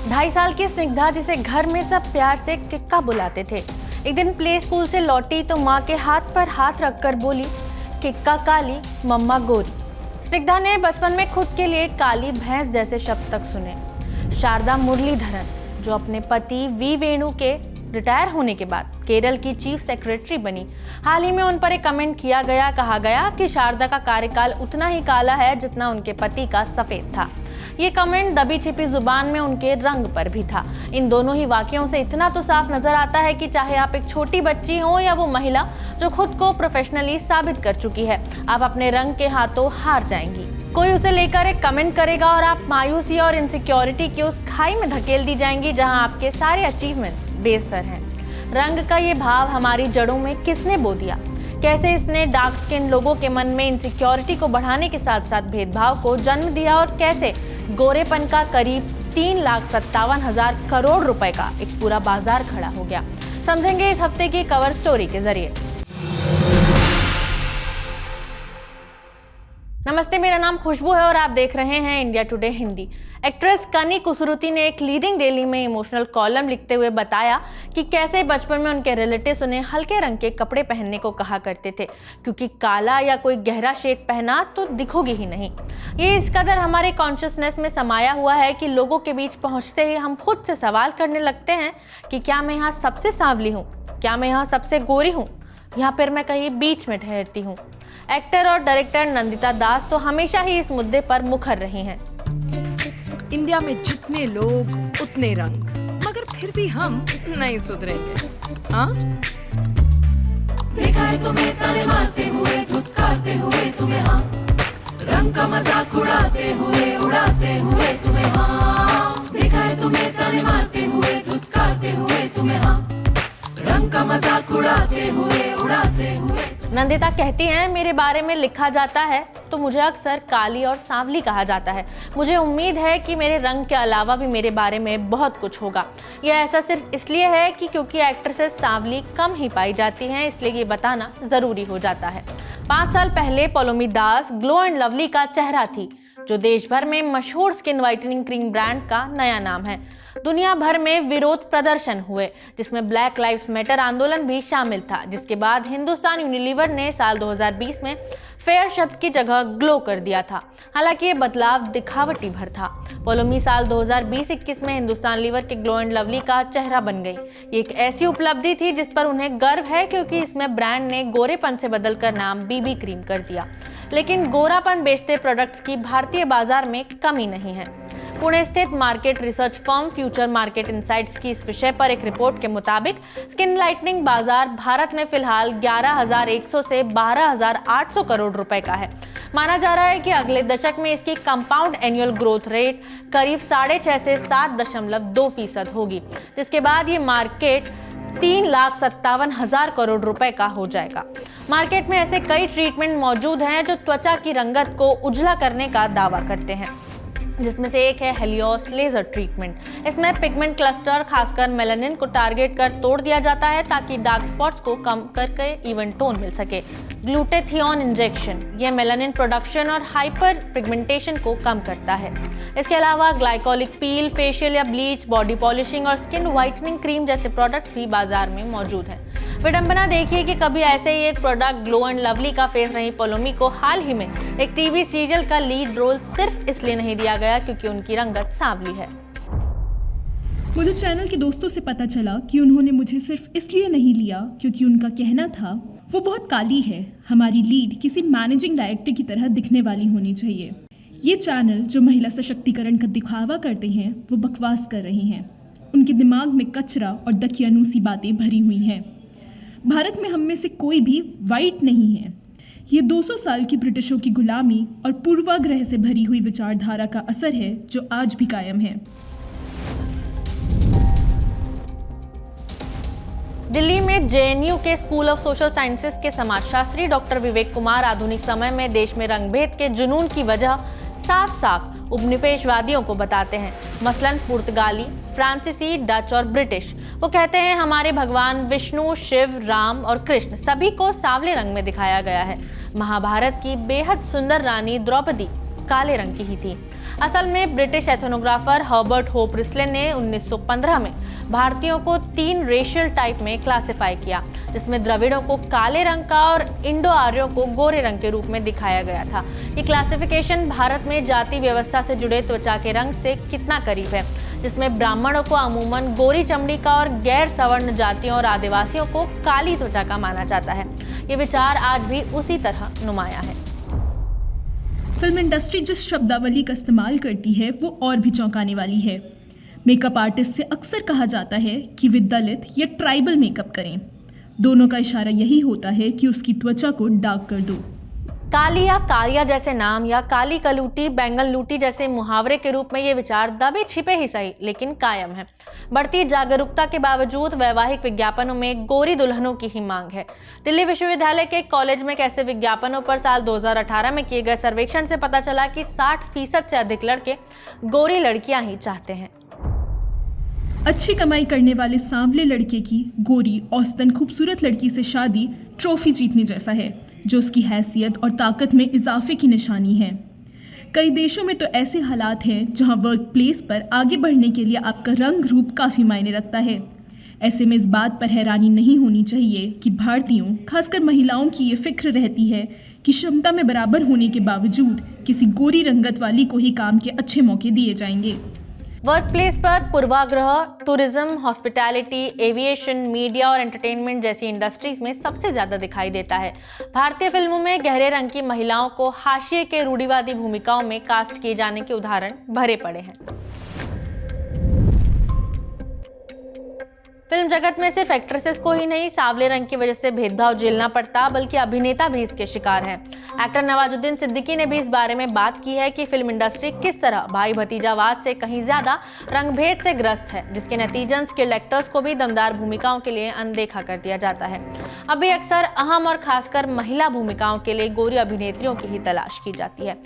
2.5 साल की स्निग्धा, जिसे घर में सब प्यार से किक्का बुलाते थे, एक दिन प्ले स्कूल से लौटी तो माँ के हाथ पर हाथ रखकर बोली, किक्का काली मम्मा गोरी। स्निग्धा ने बचपन में खुद के लिए काली भैंस जैसे शब्द तक सुने। शारदा मुरलीधरन, जो अपने पति वी वेणु के रिटायर होने के बाद केरल की चीफ सेक्रेटरी बनी, हाल ही में उन पर एक कमेंट कहा गया कि शारदा का कार्यकाल उतना ही काला है जितना उनके पति का सफेद था। ये कमेंट दबी छिपी जुबान में उनके रंग पर भी था। इन दोनों ही वाक्यों से इतना तो साफ नजर आता है कि चाहे आप एक छोटी बच्ची हो या वो महिला जो खुद को प्रोफेशनली साबित कर चुकी है, आप अपने रंग के हाथों हार जाएंगी। कोई उसे लेकर एक कमेंट करेगा और आप मायूसी और इनसिक्योरिटी की उस खाई में धकेल दी जाएंगी जहां आपके सारे अचीवमेंट्स बेसर हैं। रंग का ये भाव हमारी जड़ों में किसने बो दिया? कैसे इसने डार्क स्किन लोगों के मन में इनसिक्योरिटी को बढ़ाने के साथ साथ भेदभाव को जन्म दिया, और कैसे गोरेपन का करीब 3,57,000 करोड़ रुपए का एक पूरा बाजार खड़ा हो गया? समझेंगे इस हफ्ते की कवर स्टोरी के जरिए। नमस्ते, मेरा नाम खुशबू है और आप देख रहे हैं इंडिया टुडे हिंदी। एक्ट्रेस कनी कुसरुती ने एक लीडिंग डेली में इमोशनल कॉलम लिखते हुए बताया कि कैसे बचपन में उनके रिलेटिव्स उन्हें हल्के रंग के कपड़े पहनने को कहा करते थे, क्योंकि काला या कोई गहरा शेड पहना तो दिखोगे ही नहीं। ये इस कदर हमारे कॉन्शियसनेस में समाया हुआ है कि लोगों के बीच पहुंचते ही हम खुद से सवाल करने लगते हैं कि क्या मैं यहाँ सबसे सांवली हूँ, क्या मैं यहाँ सबसे गोरी हूँ, या फिर मैं कहीं बीच में ठहरती हूँ। एक्टर और डायरेक्टर नंदिता दास तो हमेशा ही इस मुद्दे पर मुखर रही हैं। इंडिया में जितने लोग उतने रंग, मगर फिर भी हम नहीं सुधरेंगे। हाँ? देखा है तुम्हें ताने मारते हुए, धुतकारते हुए तुम्हें, हाँ, रंग का मजाक उड़ाते हुए तुम्हें, हाँ, देखा है तुम्हें ताने मारते हुए, धुतकारते हुए तुम्हें, हाँ, रंग का मजाक उड़ाते हुए नंदिता कहती हैं, मेरे बारे में लिखा जाता है तो मुझे अक्सर काली और सांवली कहा जाता है। मुझे उम्मीद है कि मेरे रंग के अलावा भी मेरे बारे में बहुत कुछ होगा। यह ऐसा सिर्फ इसलिए है कि क्योंकि एक्ट्रेसेस सांवली कम ही पाई जाती हैं, इसलिए ये बताना जरूरी हो जाता है। 5 साल पहले पलोमी दास ग्लो एंड लवली का चेहरा थी, जो देश भर में मशहूर स्किन व्हाइटनिंग क्रीम ब्रांड का नया नाम है। दुनिया भर में विरोध प्रदर्शन हुए, जिसमें ब्लैक लाइव्स मैटर आंदोलन भी शामिल था, जिसके बाद हिंदुस्तान यूनिलीवर ने साल 2020 में फेयर शब्द की जगह ग्लो कर दिया था। हालांकि ये बदलाव दिखावटी भर था। पलोमी साल 2020-21 में हिंदुस्तान लीवर के ग्लो एंड लवली का चेहरा बन गई। ये एक ऐसी उपलब्धि थी जिस पर उन्हें गर्व है, क्योंकि इसमें ब्रांड ने गोरेपन से बदलकर नाम बीबी क्रीम कर दिया। लेकिन गोरापन बेचते प्रोडक्ट्स की भारतीय बाजार में कमी नहीं है। पुणे स्थित market research firm future market insights की इस विषय पर एक रिपोर्ट के मुताबिक स्किन लाइटनिंग बाजार भारत में फिलहाल 11,100 से 12,800 करोड़ रुपए का है। माना जा रहा है कि अगले दशक में इसकी कंपाउंड एनुअल ग्रोथ रेट करीब 6.5 से 7.2% होगी, जिसके बाद ये मार्केट 3,57,000 करोड़ रुपए का हो जाएगा। मार्केट में ऐसे कई ट्रीटमेंट मौजूद हैं जो त्वचा की रंगत को उजला करने का दावा करते हैं, जिसमें से एक है हेलियोस लेजर ट्रीटमेंट। इसमें पिगमेंट क्लस्टर, खासकर मेलानिन को टारगेट कर तोड़ दिया जाता है ताकि डार्क स्पॉट्स को कम करके इवन टोन मिल सके। ग्लूटेथियोन इंजेक्शन, यह मेलानिन प्रोडक्शन और हाइपर पिगमेंटेशन को कम करता है। इसके अलावा ग्लाइकोलिक पील, फेशियल या ब्लीच, बॉडी पॉलिशिंग और स्किन व्हाइटनिंग क्रीम जैसे प्रोडक्ट्स भी बाजार में मौजूद हैं। विडंबना देखिए कि कभी ऐसे ही एक प्रोडक्ट ग्लो एंड लवली का फेस रही पलोमी को हाल ही में एक टीवी सीरियल का लीड रोल सिर्फ इसलिए नहीं दिया गया क्योंकि उनकी रंगत सांवली है। मुझे चैनल के दोस्तों से पता चला कि उन्होंने मुझे सिर्फ इसलिए नहीं लिया क्योंकि उनका कहना था वो बहुत काली है, हमारी लीड किसी मैनेजिंग डायरेक्टर की तरह दिखने वाली होनी चाहिए। ये चैनल जो महिला सशक्तिकरण का दिखावा करते हैं वो बकवास कर रही हैं। उनके दिमाग में कचरा और दकियानूसी बातें भरी हुई हैं। भारत में हम में से कोई भी वाइट नहीं है। ये 200 साल की ब्रिटिशों की गुलामी और पूर्वाग्रह से भरी हुई विचारधारा का असर है जो आज भी कायम है। दिल्ली में जेएनयू के स्कूल ऑफ सोशल साइंसेज के समाजशास्त्री डॉक्टर विवेक कुमार आधुनिक समय में देश में रंगभेद के जुनून की वजह साफ साफ उपनिवेशवादियों को बताते हैं। मसलन पुर्तगाली, फ्रांसीसी, डच और ब्रिटिश। वो कहते हैं हमारे भगवान विष्णु, शिव, राम और कृष्ण सभी को सांवले रंग में दिखाया गया है। महाभारत की बेहद सुंदर रानी द्रौपदी काले रंग की ही थी। असल में ब्रिटिश एथनोग्राफर हर्बर्ट होप रिस्ले ने 1915 में भारतीयों को 3 रेशियल टाइप में क्लासिफाई किया, जिसमें द्रविड़ों को काले रंग का और इंडो आर्यों को गोरे रंग के रूप में दिखाया गया था। ये क्लासिफिकेशन भारत में जाति व्यवस्था से जुड़े त्वचा के रंग से कितना करीब है, जिसमें ब्राह्मणों को अमूमन गोरी चमड़ी का और गैर सवर्ण जातियों और आदिवासियों को काली त्वचा का माना जाता है। ये विचार आज भी उसी तरह नुमाया है। फिल्म इंडस्ट्री जिस शब्दावली का इस्तेमाल करती है वो और भी चौंकाने वाली है। मेकअप आर्टिस्ट से अक्सर कहा जाता है कि वे दलित या ट्राइबल मेकअप करें। दोनों का इशारा यही होता है कि उसकी त्वचा को डार्क कर दो। काली या कालिया जैसे नाम या काली कलूटी, बैंगन लूटी जैसे मुहावरे के रूप में ये विचार दबे छिपे ही सही लेकिन कायम है। बढ़ती जागरूकता के बावजूद वैवाहिक विज्ञापनों में गोरी दुल्हनों की ही मांग है। दिल्ली विश्वविद्यालय के कॉलेज में ऐसे विज्ञापनों पर साल 2018 में किए गए सर्वेक्षण से पता चला कि 60% से अधिक लड़के गोरी लड़कियां ही चाहते हैं। अच्छी कमाई करने वाले सांवले लड़के की गोरी औसतन खूबसूरत लड़की से शादी ट्रॉफी जीतने जैसा है, जो उसकी हैसियत और ताकत में इजाफे की निशानी है। कई देशों में तो ऐसे हालात हैं जहां वर्क प्लेस पर आगे बढ़ने के लिए आपका रंग रूप काफ़ी मायने रखता है। ऐसे में इस बात पर हैरानी नहीं होनी चाहिए कि भारतीयों, खासकर महिलाओं की ये फिक्र रहती है कि क्षमता में बराबर होने के बावजूद किसी गोरी रंगत वाली को ही काम के अच्छे मौके दिए जाएंगे। वर्क प्लेस पर पूर्वाग्रह टूरिज्म, हॉस्पिटैलिटी, एविएशन, मीडिया और एंटरटेनमेंट जैसी इंडस्ट्रीज में सबसे ज्यादा दिखाई देता है। भारतीय फिल्मों में गहरे रंग की महिलाओं को हाशिए के रूढ़िवादी भूमिकाओं में कास्ट किए जाने के उदाहरण भरे पड़े हैं। फिल्म जगत में सिर्फ एक्ट्रेसेस को ही नहीं, सांवले रंग की वजह से भेदभाव झेलना पड़ता, बल्कि अभिनेता भी इसके शिकार हैं। एक्टर नवाजुद्दीन सिद्दीकी ने भी इस बारे में बात की है कि फिल्म इंडस्ट्री किस तरह भाई भतीजावाद से कहीं ज्यादा रंगभेद से ग्रस्त है, जिसके नतीजन स्किल्ड एक्टर्स को भी दमदार भूमिकाओं के लिए अनदेखा कर दिया जाता है। अभी अक्सर अहम और खासकर महिला भूमिकाओं के लिए गोरी अभिनेत्रियों की ही तलाश की जाती है।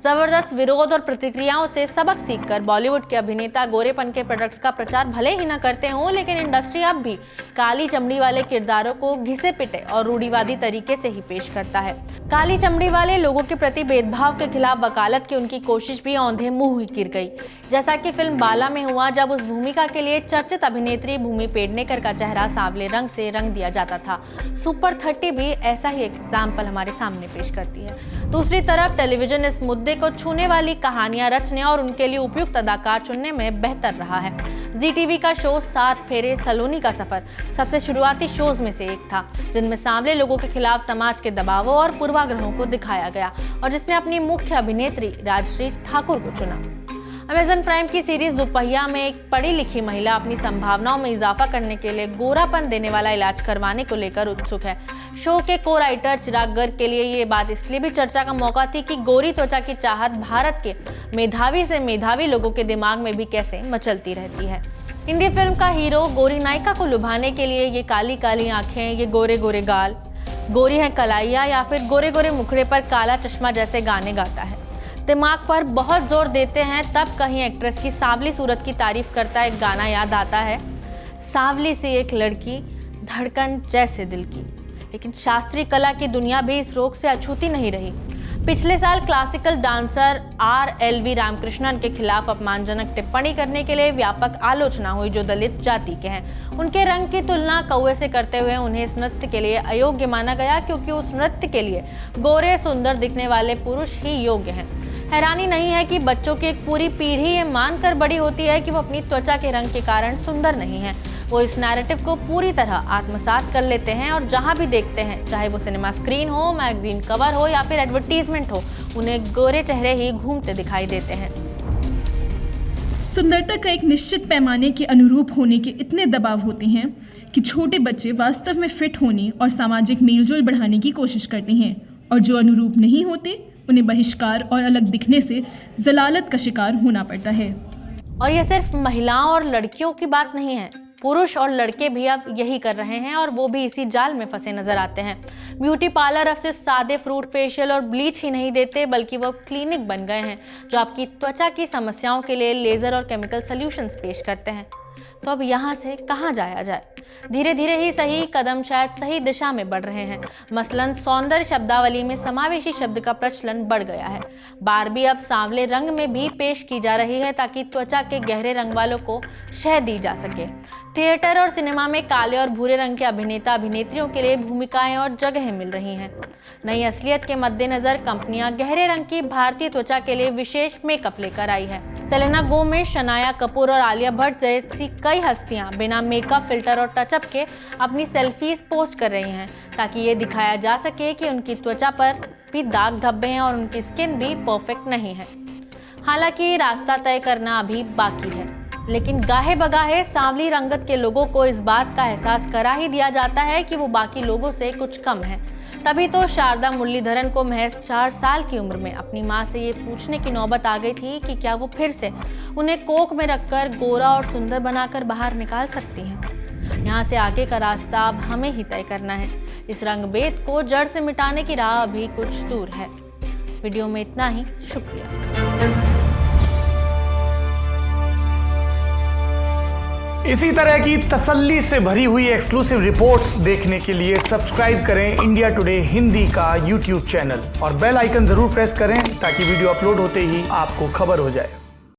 जबरदस्त विरोध और प्रतिक्रियाओं से सबक सीखकर बॉलीवुड के अभिनेता गोरेपन के प्रोडक्ट्स का प्रचार भले ही न करते हों, लेकिन इंडस्ट्री अब भी काली चमड़ी वाले किरदारों को घिसे पिटे और रूढ़िवादी तरीके से ही पेश करता है। काली चमड़ी वाले लोगों के प्रति भेदभाव के खिलाफ वकालत की उनकी कोशिश भी औंधे मुंह ही गिर गई, जैसा कि फिल्म बाला में हुआ, जब उस भूमिका के लिए चर्चित अभिनेत्री भूमि पेडनेकर का चेहरा सांवले रंग से रंग दिया जाता था। सुपर 30 भी ऐसा ही एग्जाम्पल हमारे सामने पेश करती है। दूसरी तरफ टेलीविजन इस मुद्दे को छूने वाली कहानियां रचने और उनके लिए उपयुक्त अदाकार चुनने में बेहतर रहा है। जी टीवी का शो 7 फेरे सलोनी का सफर सबसे शुरुआती शोज में से एक था, जिनमें सांवले लोगों के खिलाफ समाज के दबावों और पूर्वाग्रहों को दिखाया गया और जिसने अपनी मुख्य अभिनेत्री राजश्री ठाकुर को चुना। अमेजन प्राइम की सीरीज दुपहिया में एक पढ़ी लिखी महिला अपनी संभावनाओं में इजाफा करने के लिए गोरापन देने वाला इलाज करवाने को लेकर उत्सुक है। शो के को राइटर चिराग गर्ग के लिए ये बात इसलिए भी चर्चा का मौका थी कि गोरी त्वचा की चाहत भारत के मेधावी से मेधावी लोगों के दिमाग में भी कैसे मचलती रहती है। हिंदी फिल्म का हीरो गोरी नायिका को लुभाने के लिए ये काली काली आंखें, ये गोरे गोरे गाल, गोरी है कलाइयाँ या फिर गोरे गोरे मुखड़े पर काला चश्मा जैसे गाने गाता है। दिमाग पर बहुत जोर देते हैं, तब कहीं एक्ट्रेस की सांवली सूरत की तारीफ करता एक गाना याद आता है, सांवली सी एक लड़की धड़कन जैसे दिल की। लेकिन शास्त्रीय कला की दुनिया भी इस रोग से अछूती नहीं रही। पिछले साल क्लासिकल डांसर RLV रामकृष्णन के खिलाफ अपमानजनक टिप्पणी करने के लिए व्यापक आलोचना हुई, जो दलित जाति के हैं। उनके रंग की तुलना कौवे से करते हुए उन्हें इस नृत्य के लिए अयोग्य माना गया, क्योंकि उस नृत्य के लिए गोरे सुंदर दिखने वाले पुरुष ही योग्य हैं। हैरानी नहीं है कि बच्चों की एक पूरी पीढ़ी ये मानकर बड़ी होती है कि वो अपनी त्वचा के रंग के कारण सुंदर नहीं है। वो इस नैरेटिव को पूरी तरह आत्मसात कर लेते हैं और जहां भी देखते हैं, चाहे वो सिनेमा स्क्रीन हो, मैगजीन कवर हो या फिर एडवर्टीजमेंट हो, उन्हें गोरे चेहरे ही घूमते दिखाई देते हैं। सुंदरता का एक निश्चित पैमाने के अनुरूप होने के इतने दबाव होते हैं कि छोटे बच्चे वास्तव में फिट होने और सामाजिक मेलजोल बढ़ाने की कोशिश करते हैं, और जो अनुरूप नहीं होते उन्हें बहिष्कार और अलग दिखने से जलालत का शिकार होना पड़ता है। और यह सिर्फ महिलाओं और लड़कियों की बात नहीं है, पुरुष और लड़के भी अब यही कर रहे हैं और वो भी इसी जाल में फंसे नजर आते हैं। ब्यूटी पार्लर अब सिर्फ सादे फ्रूट फेशियल और ब्लीच ही नहीं देते, बल्कि वो क्लिनिक बन गए हैं जो आपकी त्वचा की समस्याओं के लिए लेजर और केमिकल सॉल्यूशंस पेश करते हैं। तो अब यहाँ से कहाँ जाया जाए? धीरे धीरे ही सही कदम शायद सही दिशा में बढ़ रहे हैं। मसलन सौंदर्य शब्दावली में समावेशी शब्द का प्रचलन बढ़ गया है। बारबी अब सांवले रंग में भी पेश की जा रही है ताकि त्वचा के गहरे रंग वालों को शह दी जा सके। थिएटर और सिनेमा में काले और भूरे रंग के अभिनेता अभिनेत्रियों के लिए भूमिकाएं और जगहें मिल रही हैं। नई असलियत के मद्देनजर कंपनियां गहरे रंग की भारतीय त्वचा के लिए विशेष मेकअप लेकर आई है। सेलेना गोमेज, शनाया कपूर और आलिया भट्ट जैसी कई हस्तियां बिना मेकअप, फिल्टर और टचअप के अपनी सेल्फीज पोस्ट कर रही हैं ताकि ये दिखाया जा सके कि उनकी त्वचा पर भी दाग धब्बे हैं और उनकी स्किन भी परफेक्ट नहीं है। हालांकि रास्ता तय करना अभी बाकी है, लेकिन गाहे बगाहे सांवली रंगत के लोगों को इस बात का एहसास करा ही दिया जाता है कि वो बाकी लोगों से कुछ कम है। तभी तो शारदा मुरलीधरन को महज 4 साल की उम्र में अपनी मां से ये पूछने की नौबत आ गई थी कि क्या वो फिर से उन्हें कोख में रखकर गोरा और सुंदर बनाकर बाहर निकाल सकती हैं। यहाँ से आगे का रास्ता अब हमें ही तय करना है। इस रंगभेद को जड़ से मिटाने की राह अभी कुछ दूर है। वीडियो में इतना ही, शुक्रिया। इसी तरह की तसल्ली से भरी हुई एक्सक्लूसिव रिपोर्ट्स देखने के लिए सब्सक्राइब करें इंडिया टुडे हिंदी का YouTube चैनल और बेल आइकन जरूर प्रेस करें ताकि वीडियो अपलोड होते ही आपको खबर हो जाए।